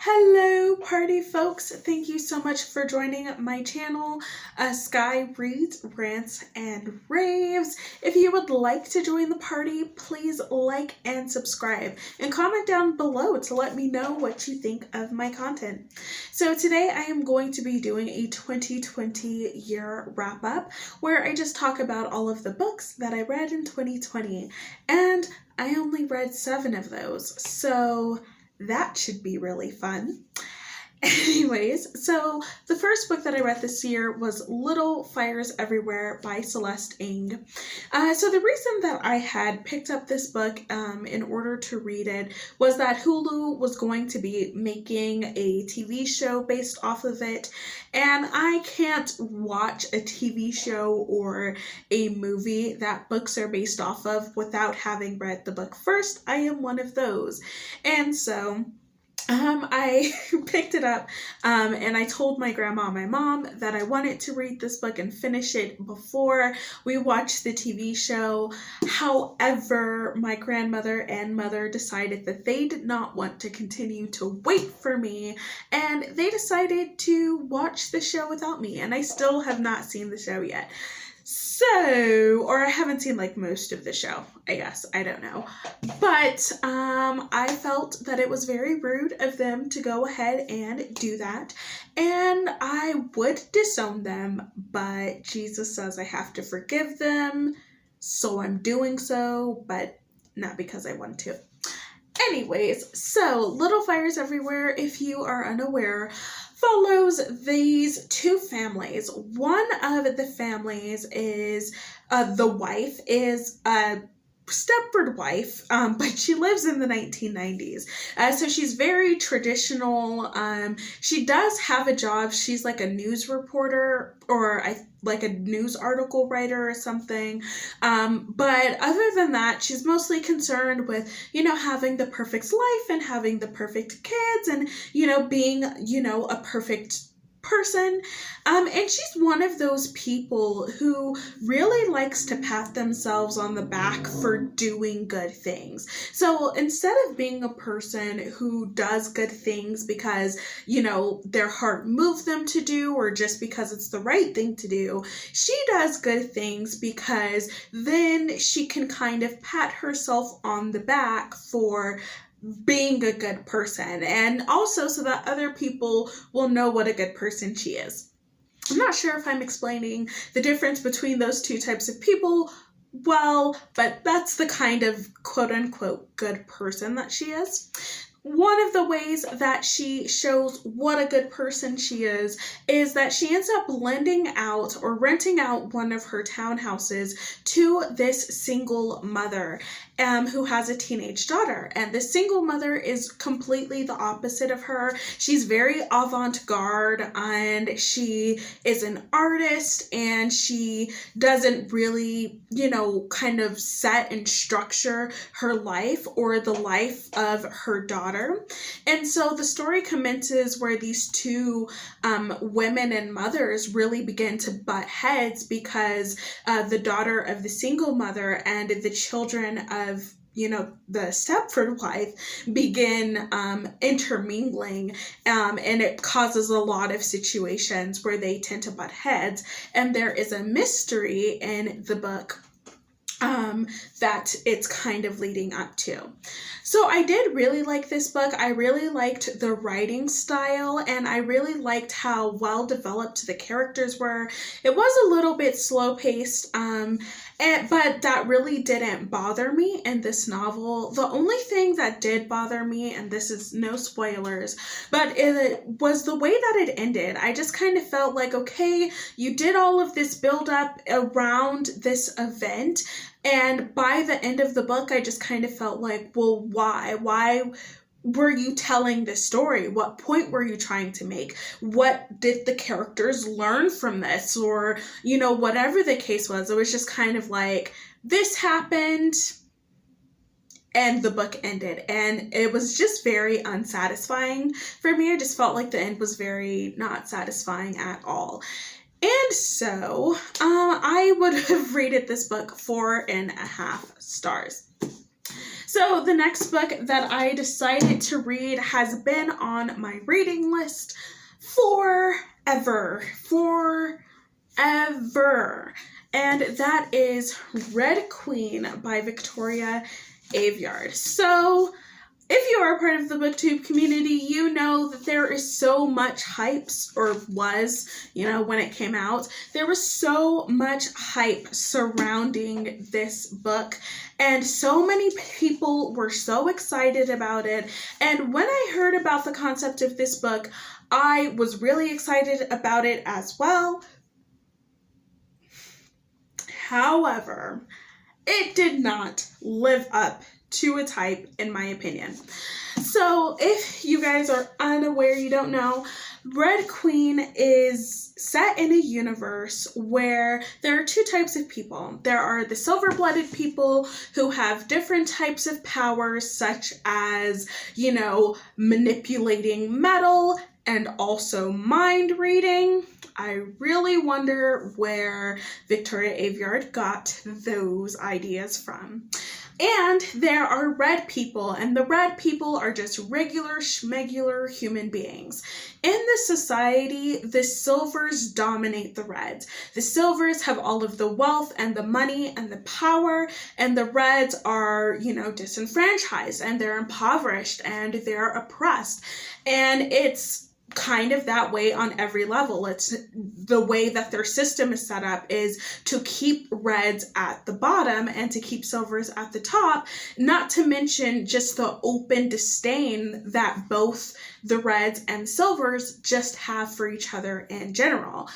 Hello party folks, thank you so much for joining my channel, Skyyy reads, rants, and raves. If you would like to join the party, please like and subscribe and comment down below to let me know what you think of my content. So today I am going to be doing a 2020 year wrap up where I just talk about all of the books that I read in 2020, and I only read 7 of those, so that should be really fun. Anyways, so the first book that I read this year was Little Fires Everywhere by Celeste Ng. So the reason that I had picked up this book in order to read it was that Hulu was going to be making a TV show based off of it, and I can't watch a TV show or a movie that books are based off of without having read the book first. I am one of those. And so I picked it up and I told my grandma and my mom that I wanted to read this book and finish it before we watched the TV show. However, my grandmother and mother decided that they did not want to continue to wait for me, and they decided to watch the show without me, and I still have not seen the show yet. So, or I haven't seen like most of the show, I guess, I don't know. But I felt that it was very rude of them to go ahead and do that, and I would disown them, but Jesus says I have to forgive them, so I'm doing so, but not because I want to. Anyways, so Little Fires Everywhere, if you are unaware, follows these two families. One of the families is the wife is a Stepford wife, but she lives in the 1990s. So she's very traditional. She does have a job. She's like a news reporter or like a news article writer or something. But other than that, she's mostly concerned with, having the perfect life and having the perfect kids and, being, a perfect person. And she's one of those people who really likes to pat themselves on the back for doing good things. So instead of being a person who does good things because, their heart moved them to do or just because it's the right thing to do, she does good things because then she can kind of pat herself on the back for being a good person, and also so that other people will know what a good person she is. I'm not sure if I'm explaining the difference between those two types of people well, but that's the kind of quote-unquote good person that she is. One of the ways that she shows what a good person she is that she ends up lending out or renting out one of her townhouses to this single mother who has a teenage daughter. And the single mother is completely the opposite of her. She's very avant-garde, and she is an artist, and she doesn't really, kind of set and structure her life or the life of her daughter. And so the story commences where these two women and mothers really begin to butt heads because the daughter of the single mother and the children of the Stepford wife begin intermingling, and it causes a lot of situations where they tend to butt heads, and there is a mystery in the book that it's kind of leading up to. So I did really like this book. I really liked the writing style, and I really liked how well developed the characters were. It was a little bit slow paced, but that really didn't bother me in this novel. The only thing that did bother me, and this is no spoilers, but it was the way that it ended. I just kind of felt like, okay, you did all of this build up around this event, and by the end of the book, I just kind of felt like, well, why? Why were you telling this story? What point were you trying to make? What did the characters learn from this? Or, whatever the case was, it was just kind of like, this happened, and the book ended. And it was just very unsatisfying for me. I just felt like the end was very not satisfying at all. And so I would have rated this book 4.5 stars. So the next book that I decided to read has been on my reading list forever. And that is Red Queen by Victoria Aveyard. So if you are a part of the booktube community, you know that there is so much hype, or was, when it came out, there was so much hype surrounding this book, and so many people were so excited about it. And when I heard about the concept of this book, I was really excited about it as well. However, it did not live up to its hype, in my opinion. So if you guys are unaware, you don't know, Red Queen is set in a universe where there are two types of people. There are the silver-blooded people who have different types of powers, such as, manipulating metal and also mind reading. I really wonder where Victoria Aveyard got those ideas from. And there are red people, and the red people are just regular schmegular human beings. In this society, the silvers dominate the reds. The silvers have all of the wealth and the money and the power, and the reds are, disenfranchised, and they're impoverished, and they're oppressed. And it's kind of that way on every level. It's the way that their system is set up is to keep reds at the bottom and to keep silvers at the top, not to mention just the open disdain that both the reds and silvers just have for each other in general.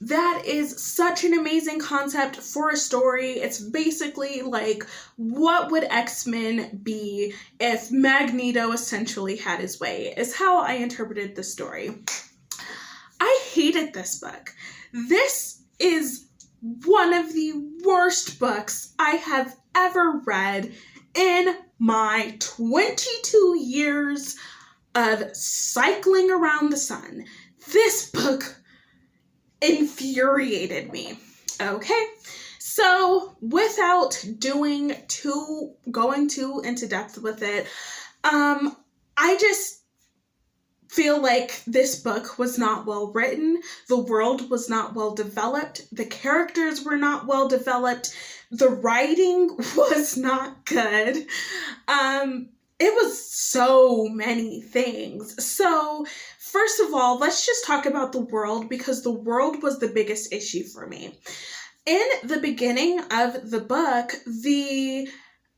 That is such an amazing concept for a story. It's basically like, what would X-Men be if Magneto essentially had his way, is how I interpreted the story. I hated this book. This is one of the worst books I have ever read in my 22 years of cycling around the sun. This book infuriated me. Okay, so without going too into depth with it, I just feel like this book was not well written. The world was not well developed. The characters were not well developed. The writing was not good. It was so many things. So first of all, let's just talk about the world, because the world was the biggest issue for me. In the beginning of the book,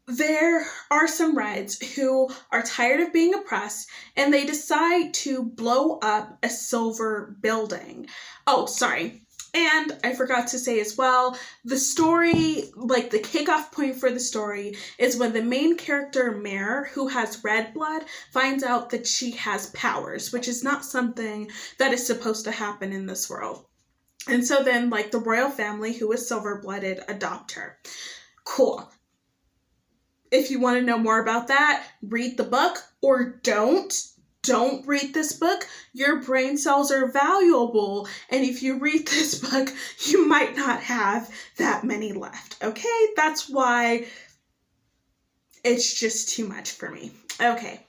there are some reds who are tired of being oppressed, and they decide to blow up a silver building. Oh, sorry. And I forgot to say as well, the story, like the kickoff point for the story, is when the main character, Mare, who has red blood, finds out that she has powers, which is not something that is supposed to happen in this world. And so then, the royal family, who is silver-blooded, adopt her. Cool. If you want to know more about that, read the book, or don't read this book. Your brain cells are valuable, and if you read this book, you might not have that many left, okay? That's why it's just too much for me. Okay.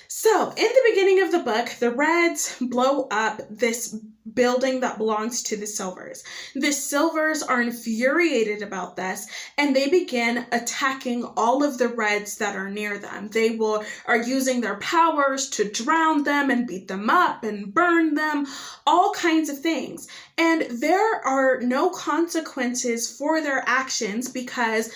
So, in the beginning of the book, the reds blow up this building that belongs to the silvers. The silvers are infuriated about this, and they begin attacking all of the reds that are near them. They are using their powers to drown them and beat them up and burn them, all kinds of things. And there are no consequences for their actions, because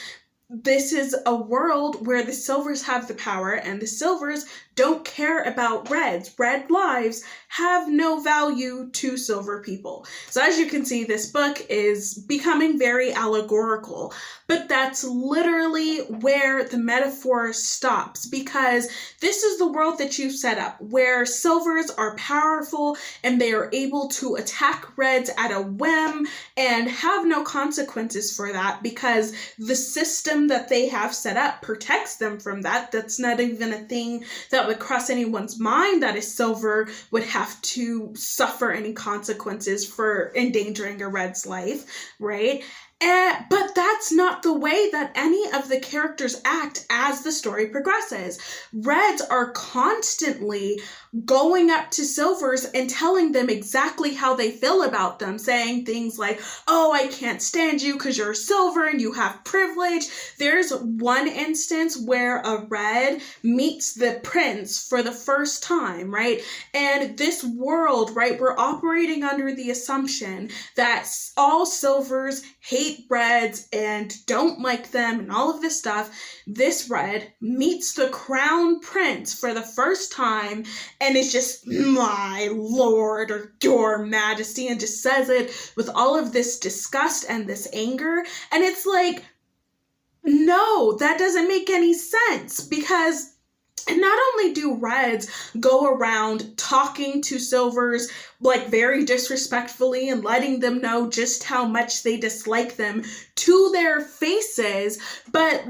this is a world where the silvers have the power, and the silvers don't care about reds. Red lives have no value to silver people. So as you can see, this book is becoming very allegorical, but that's literally where the metaphor stops, because this is the world that you've set up, where silvers are powerful and they are able to attack reds at a whim and have no consequences for that, because the system that they have set up protects them from that. That's not even a thing that would cross anyone's mind, that a silver would have to suffer any consequences for endangering a red's life, right? But that's not the way that any of the characters act as the story progresses. Reds are constantly going up to Silvers and telling them exactly how they feel about them, saying things like, oh, I can't stand you because you're Silver and you have privilege. There's one instance where a Red meets the prince for the first time, right? And this world, right, we're operating under the assumption that all Silvers hate Reds and don't like them and all of this stuff. This Red meets the crown prince for the first time and is just, my lord, or your majesty, and just says it with all of this disgust and this anger. And it's like, no, that doesn't make any sense, because not only do Reds go around talking to Silvers like very disrespectfully and letting them know just how much they dislike them to their faces, but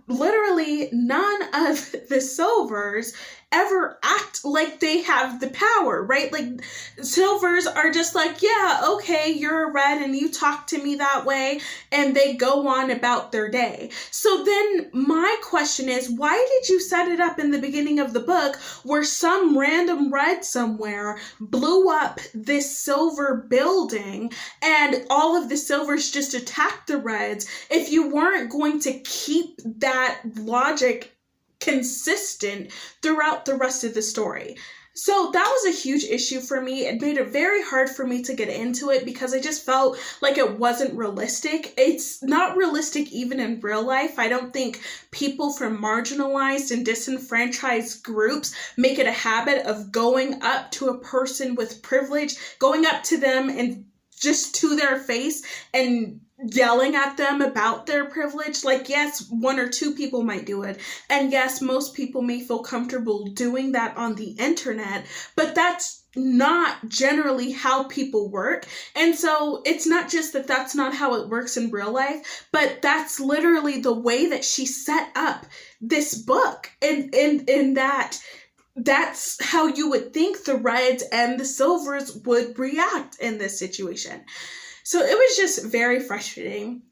literally none of the Silvers ever act like they have the power, right? Like, Silvers are just like, yeah, okay, you're a Red and you talk to me that way, and they go on about their day. So then my question is, why did you set it up in the beginning of the book where some random Red somewhere blew up this Silver building and all of the Silvers just attacked the Reds, if you weren't going to keep that logic consistent throughout the rest of the story? So that was a huge issue for me. It made it very hard for me to get into it because I just felt like it wasn't realistic. It's not realistic even in real life. I don't think people from marginalized and disenfranchised groups make it a habit of going up to a person with privilege, going up to them and just to their face and yelling at them about their privilege. Like, yes, one or two people might do it. And yes, most people may feel comfortable doing that on the internet, but that's not generally how people work. And so it's not just that that's not how it works in real life, but that's literally the way that she set up this book. And that's how you would think the Reds and the Silvers would react in this situation. So it was just very frustrating.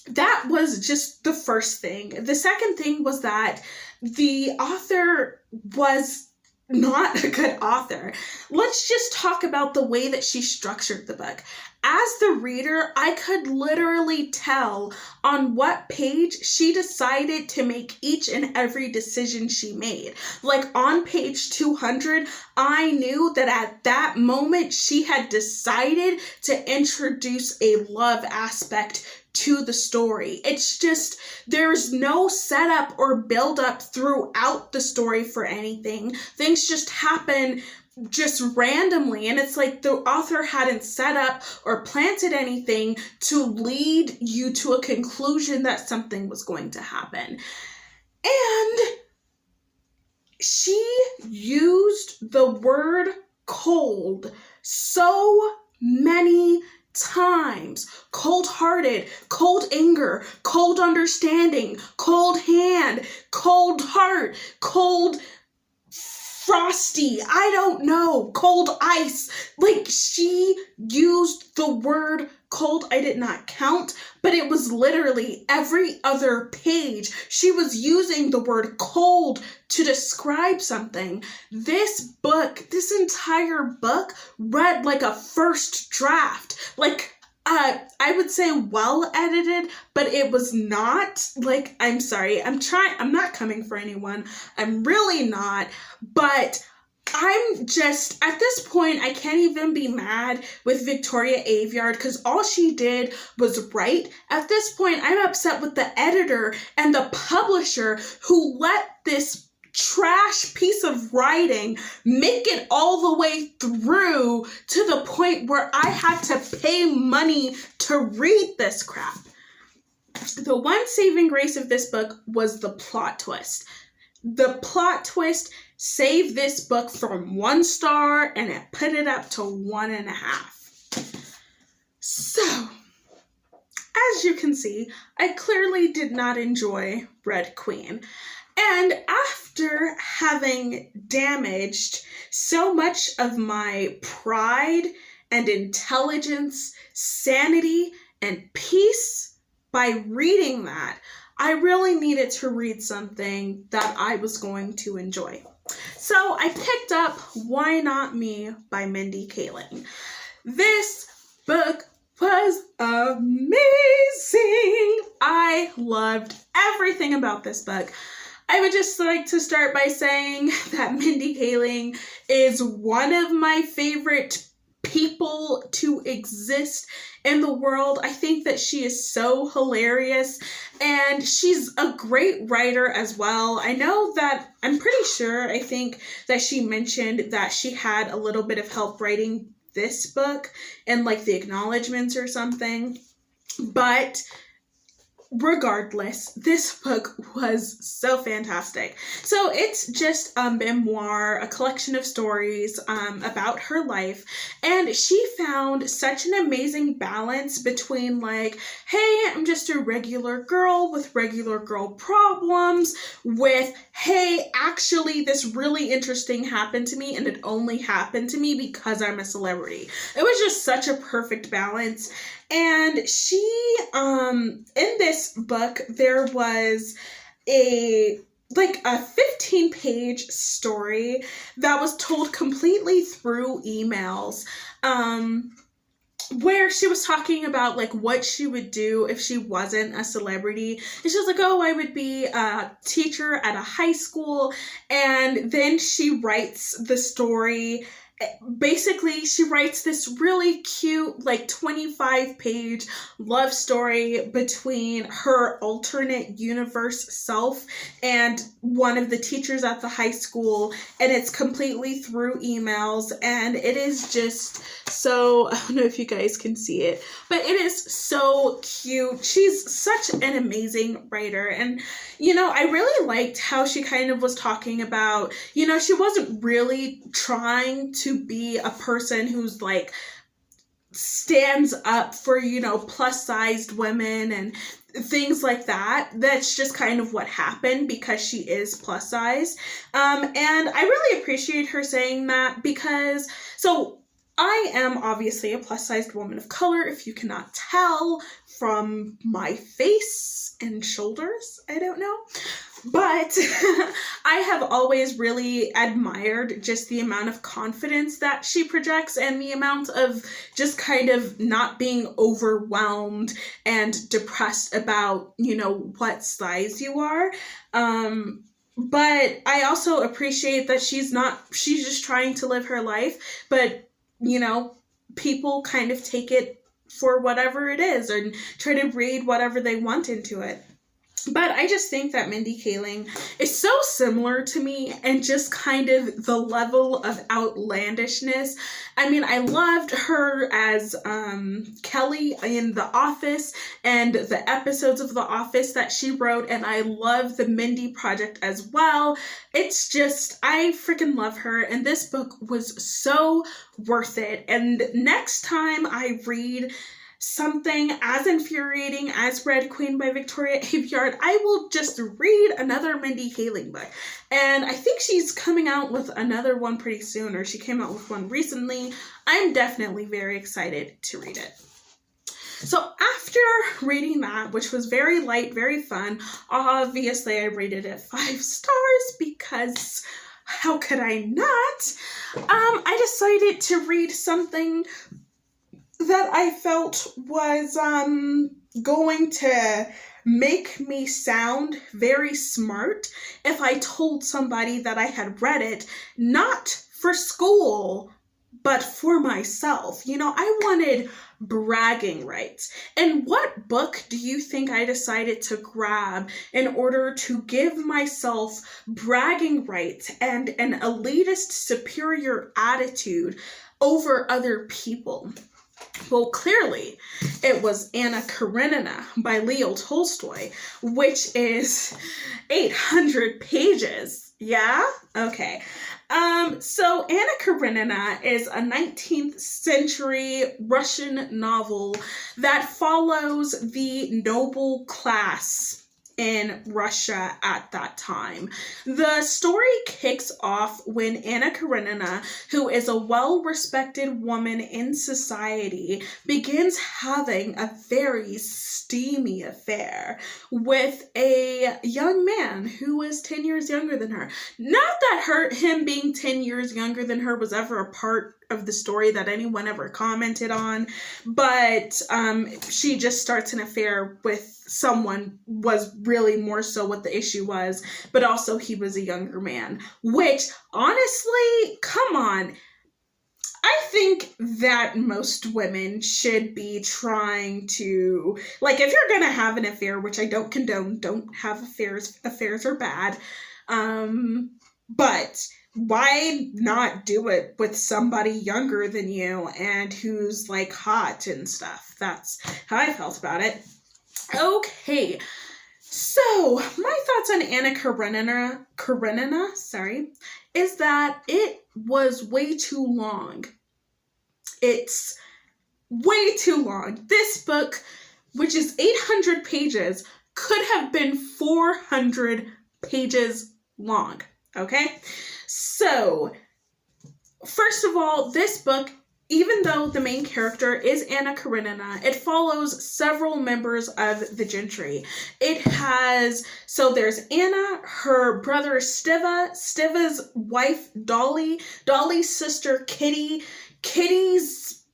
That was just the first thing. The second thing was that the author was not a good author. Let's just talk about the way that she structured the book. As the reader, I could literally tell on what page she decided to make each and every decision she made. Like on page 200, I knew that at that moment she had decided to introduce a love aspect to the story. It's just, there's no setup or build up throughout the story for anything. Things just happen just randomly, and it's like the author hadn't set up or planted anything to lead you to a conclusion that something was going to happen. And she used the word cold so many times. Cold-hearted, cold anger, cold understanding, cold hand, cold heart, cold frosty, I don't know, cold ice. Like, she used the word cold. I did not count, but it was literally every other page. She was using the word cold to describe something. This book, this entire book, read like a first draft. Like, I would say well edited, but it was not. Like, I'm sorry, I'm not coming for anyone. I'm really not, but I'm just, at this point, I can't even be mad with Victoria Aveyard because all she did was write. At this point, I'm upset with the editor and the publisher who let this trash piece of writing make it all the way through to the point where I had to pay money to read this crap. The one saving grace of this book was the plot twist. The plot twist saved this book from 1 star and it put it up to 1.5. So, as you can see, I clearly did not enjoy Red Queen. And after having damaged so much of my pride and intelligence, sanity, and peace by reading that. I really needed to read something that I was going to enjoy. So I picked up Why Not Me by Mindy Kaling. This book was amazing. I loved everything about this book. I would just like to start by saying that Mindy Kaling is one of my favorite people to exist in the world. I think that she is so hilarious, and she's a great writer as well. I know that, I'm pretty sure, I think that she mentioned that she had a little bit of help writing this book and like the acknowledgments or something, but regardless, this book was so fantastic. So it's just a memoir, a collection of stories about her life, and she found such an amazing balance between like, hey, I'm just a regular girl with regular girl problems, with, hey, actually this really interesting happened to me, and it only happened to me because I'm a celebrity. It was just such a perfect balance. And she, in this book, there was a 15-page story that was told completely through emails, where she was talking about like what she would do if she wasn't a celebrity. And she was like, oh, I would be a teacher at a high school. And then she writes the story. Basically, she writes this really cute, like 25-page love story between her alternate universe self and one of the teachers at the high school, and it's completely through emails, and it is just so, I don't know if you guys can see it, but it is so cute. She's such an amazing writer, and I really liked how she kind of was talking about, she wasn't really trying to be a person who's like stands up for, plus-sized women and things like that. That's just kind of what happened because she is plus size. And I really appreciate her saying that because, so I am obviously a plus-sized woman of color, if you cannot tell from my face and shoulders, I don't know. But I have always really admired just the amount of confidence that she projects and the amount of just kind of not being overwhelmed and depressed about, what size you are. But I also appreciate that she's just trying to live her life, but, people kind of take it for whatever it is and try to read whatever they want into it. But I just think that Mindy Kaling is so similar to me, and just kind of the level of outlandishness. I mean, I loved her as Kelly in The Office and the episodes of The Office that she wrote, and I love the Mindy Project as well. It's just, I freaking love her, and this book was so worth it. And next time I read something as infuriating as Red Queen by Victoria Aveyard, I will just read another Mindy Kaling book. And I think she's coming out with another one pretty soon, or she came out with one recently. I'm definitely very excited to read it. So after reading that, which was very light, very fun, obviously I rated it 5 stars because how could I not? I decided to read something that I felt was going to make me sound very smart if I told somebody that I had read it, not for school, but for myself. I wanted bragging rights. And what book do you think I decided to grab in order to give myself bragging rights and an elitist superior attitude over other people? Well, clearly, it was Anna Karenina by Leo Tolstoy, which is 800 pages. Yeah? Okay. So Anna Karenina is a 19th century Russian novel that follows the noble class in Russia at that time. The story kicks off when Anna Karenina, who is a well-respected woman in society, begins having a very steamy affair with a young man who was 10 years younger than her. Not that him being 10 years younger than her was ever a part of the story that anyone ever commented on, but she just starts an affair with someone was really more so what the issue was, but also he was a younger man, which honestly, come on, I think that most women should be trying to, like, if you're gonna have an affair, which I don't condone, don't have affairs are bad, but why not do it with somebody younger than you and who's like hot and stuff? That's how I felt about it. Okay, so my thoughts on Anna Karenina, is that it was way too long. It's way too long. This book, which is 800 pages, could have been 400 pages long, okay? So, first of all, this book, even though the main character is Anna Karenina, it follows several members of the gentry. There's Anna, her brother Stiva's wife Dolly, Dolly's sister Kitty, Kitty's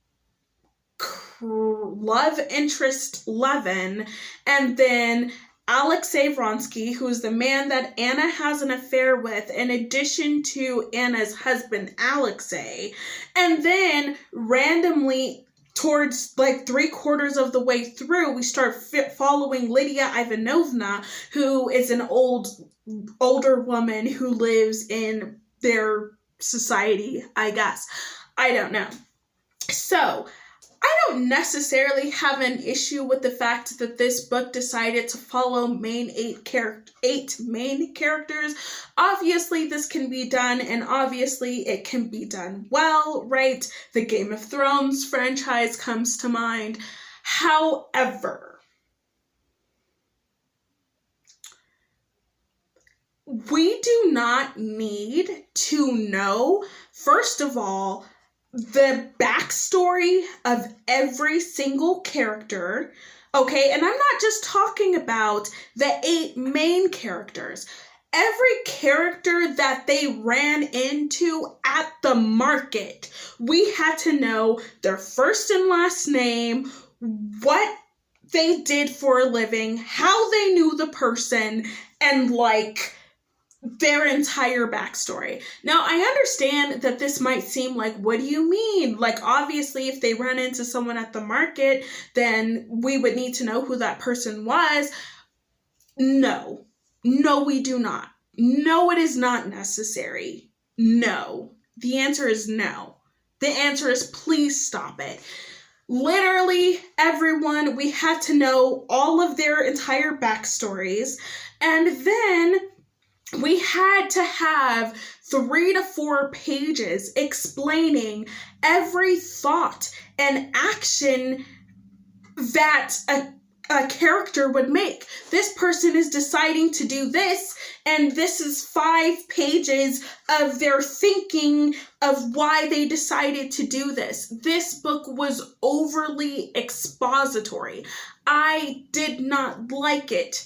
love interest Levin, and then Alexei Vronsky, who's the man that Anna has an affair with, in addition to Anna's husband, Alexei. And then, randomly, towards like 3/4 of the way through, we start following Lydia Ivanovna, who is an older woman who lives in their society, I guess. I don't know. So, I don't necessarily have an issue with the fact that this book decided to follow eight main characters. Obviously, this can be done, and obviously it can be done well, right? The Game of Thrones franchise comes to mind. However, we do not need to know, first of all, the backstory of every single character, okay? And I'm not just talking about the 8 main characters. Every character that they ran into at the market, we had to know their first and last name, what they did for a living, how they knew the person, and like their entire backstory. Now, I understand that this might seem like, what do you mean? Like, obviously, if they run into someone at the market, then we would need to know who that person was. No. No, we do not. No, it is not necessary. No. The answer is no. The answer is please stop it. Literally, everyone, we had to know all of their entire backstories, and then we had to have 3 to 4 pages explaining every thought and action that a character would make. This person is deciding to do this, and this is 5 pages of their thinking of why they decided to do this. This book was overly expository. I did not like it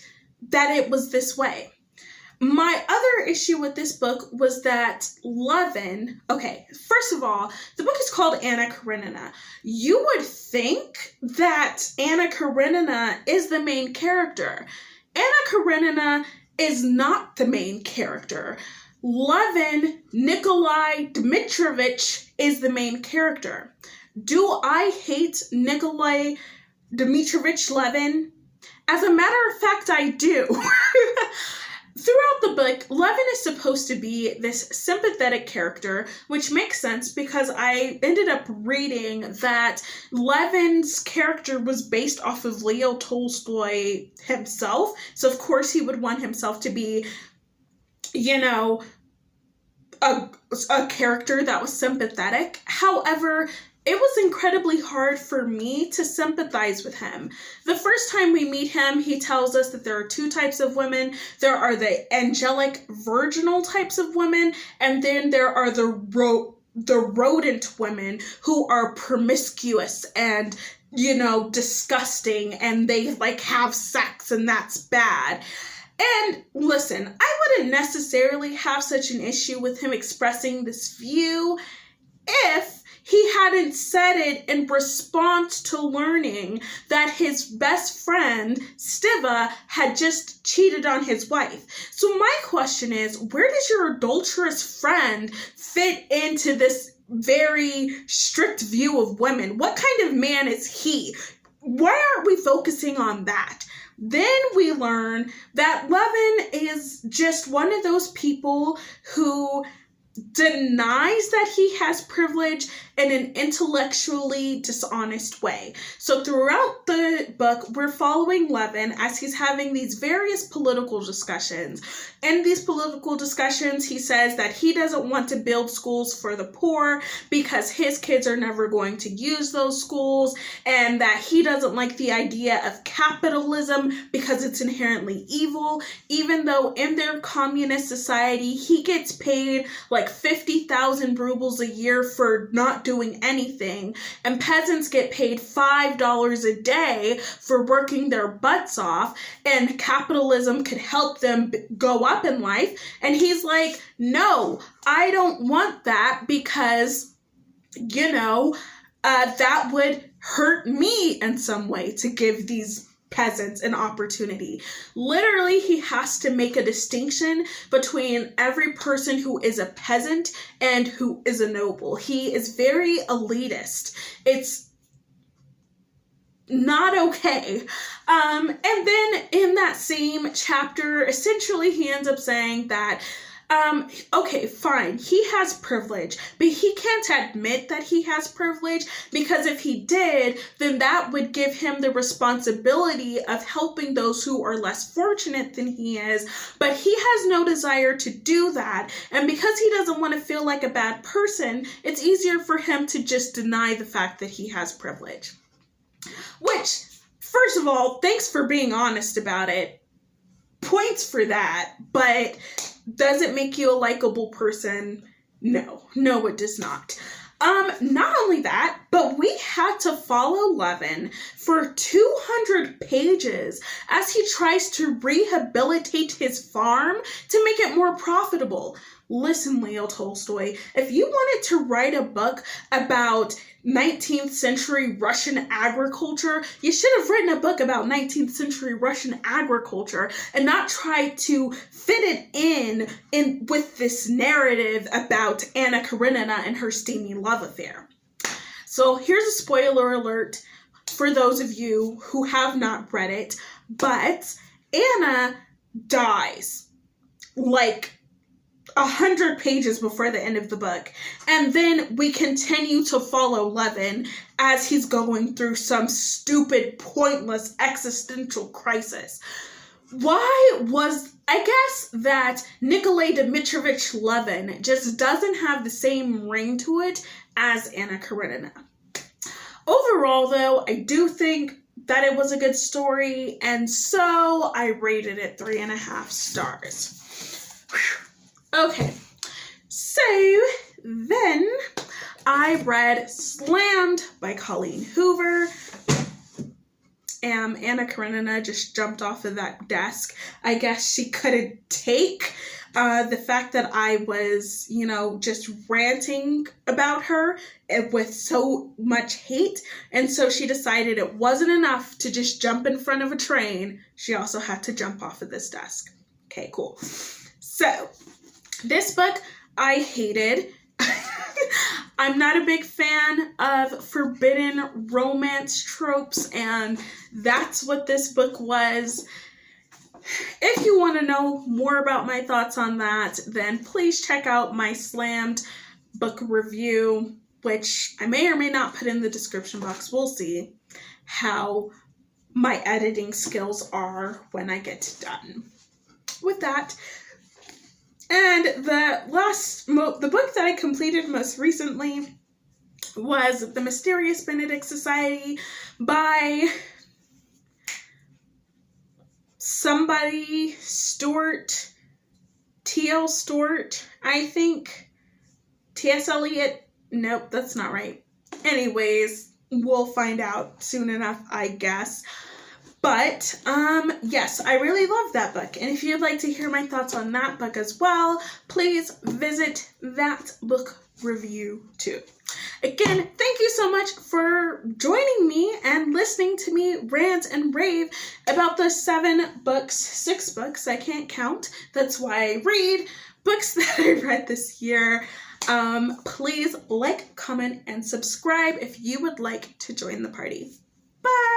that it was this way. My other issue with this book was that Levin, okay, first of all, the book is called Anna Karenina. You would think that Anna Karenina is the main character. Anna Karenina is not the main character. Levin Nikolai Dmitrovich is the main character. Do I hate Nikolai Dmitrovich Levin? As a matter of fact, I do. Throughout the book, Levin is supposed to be this sympathetic character, which makes sense because I ended up reading that Levin's character was based off of Leo Tolstoy himself. So, of course, he would want himself to be, you know, a character that was sympathetic. However, it was incredibly hard for me to sympathize with him. The first time we meet him, he tells us that there are two types of women. There are the angelic, virginal types of women, and then there are the rodent women who are promiscuous and, you know, disgusting, and they like have sex, and that's bad. And listen, I wouldn't necessarily have such an issue with him expressing this view if he hadn't said it in response to learning that his best friend, Stiva, had just cheated on his wife. So my question is, where does your adulterous friend fit into this very strict view of women? What kind of man is he? Why aren't we focusing on that? Then we learn that Levin is just one of those people who denies that he has privilege in an intellectually dishonest way. So throughout the book, we're following Levin as he's having these various political discussions. In these political discussions, he says that he doesn't want to build schools for the poor because his kids are never going to use those schools, and that he doesn't like the idea of capitalism because it's inherently evil, even though in their communist society, he gets paid like 50,000 rubles a year for not doing anything, and peasants get paid $5 a day for working their butts off, and capitalism could help them go up in life. And he's like, no, I don't want that because, you know, that would hurt me in some way to give these peasants an opportunity. Literally, he has to make a distinction between every person who is a peasant and who is a noble. He is very elitist. It's not okay. And then in that same chapter, essentially he ends up saying that okay, fine, he has privilege, but he can't admit that he has privilege, because if he did, then that would give him the responsibility of helping those who are less fortunate than he is, but he has no desire to do that, and because he doesn't want to feel like a bad person, it's easier for him to just deny the fact that he has privilege. Which, first of all, thanks for being honest about it. Points for that, but does it make you a likable person? No, it does not. Not only that, but we had to follow Levin for 200 pages as he tries to rehabilitate his farm to make it more profitable. Listen, Leo Tolstoy, if you wanted to write a book about 19th century Russian agriculture, you should have written a book about 19th century Russian agriculture and not try to fit it in with this narrative about Anna Karenina and her steamy love affair. So here's a spoiler alert for those of you who have not read it, but Anna dies like 100 pages before the end of the book. And then we continue to follow Levin as he's going through some stupid, pointless existential crisis. I guess that Nikolai Dmitrovich Levin just doesn't have the same ring to it as Anna Karenina. Overall, though, I do think that it was a good story, and so I rated it 3.5 stars. Whew. Okay, so then I read Slammed by Colleen Hoover. Anna Karenina just jumped off of that desk. I guess she couldn't take the fact that I was, just ranting about her with so much hate. And so she decided it wasn't enough to just jump in front of a train. She also had to jump off of this desk. Okay, cool. So this book I hated. I'm not a big fan of forbidden romance tropes, and that's what this book was. If you want to know more about my thoughts on that, then please check out my Slammed book review, which I may or may not put in the description box. We'll see how my editing skills are when I get done with that. And the book that I completed most recently was The Mysterious Benedict Society by somebody Stewart, T.L. Stewart, I think. T.S. Eliot? Nope, that's not right. Anyways, we'll find out soon enough, I guess. But, yes, I really love that book. And if you'd like to hear my thoughts on that book as well, please visit that book review too. Again, thank you so much for joining me and listening to me rant and rave about the 6 books, I can't count, that's why I read, books that I read this year. Please like, comment, and subscribe if you would like to join the party. Bye!